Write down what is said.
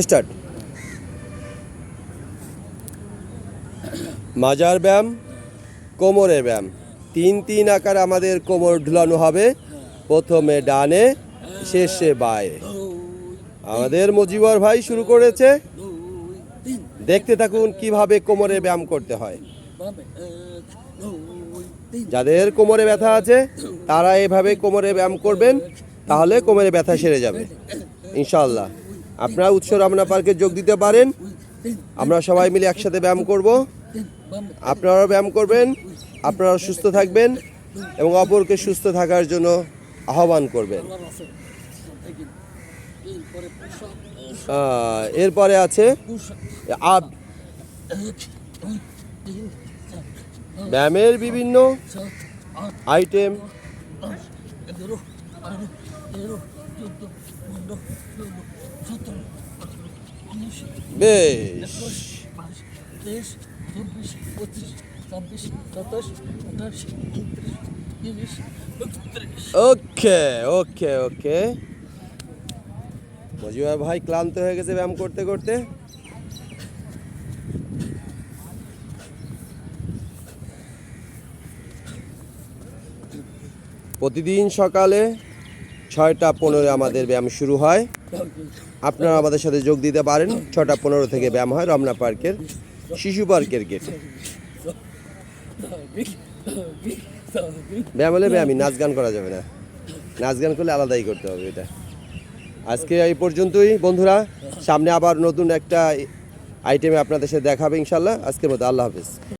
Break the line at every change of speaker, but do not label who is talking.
Start. মাজার ব্যায়াম, কোমরের ব্যায়াম, 3 আকার আমাদের কোমর ঢুলানো হবে। প্রথমে ডানে, শেষে বাঁয়ে। আমাদের মজিবর ভাই শুরু করেছে। দেখতে থাকুন কিভাবে কোমরে ব্যায়াম করতে হয়। যাদের কোমরে ব্যথা আছে তারা এভাবে কোমরে ব্যায়াম করবেন, তাহলে কোমরে ব্যথা সেরে যাবে ইনশাআল্লাহ। আপনারা উৎস রমনা পার্কে যোগ দিতে পারেন। আমরা সবাই মিলে একসাথে ব্যায়াম করব। আপনারাও ব্যায়াম করবেন, আপনারাও সুস্থ থাকবেন এবং অপরকে সুস্থ থাকার জন্য আহ্বান করবেন। এরপরে আছে ব্যায়ামের বিভিন্ন আইটেম। বেশ, ওকে ওকে ওকে। মজিবর ভাই ক্লান্ত হয়ে গেছে ব্যায়াম করতে করতে। প্রতিদিন সকালে 6টা 15 আমাদের ব্যায়াম শুরু হয়। আপনারা আমাদের সাথে যোগ দিতে পারেন। 6টা 15 থেকে ব্যায়াম হয় রমনা পার্কের শিশু পার্কের গেটে। ব্যায়াম হলে ব্যায়ামই, নাচ গান করা যাবে না। নাচ গান করলে আলাদাই করতে হবে এটা। আজকে এই পর্যন্তই বন্ধুরা, সামনে আবার নতুন একটা আইটেমে আপনাদের সাথে দেখাবে ইনশাল্লাহ। আজকের মতো আল্লাহ হাফেজ।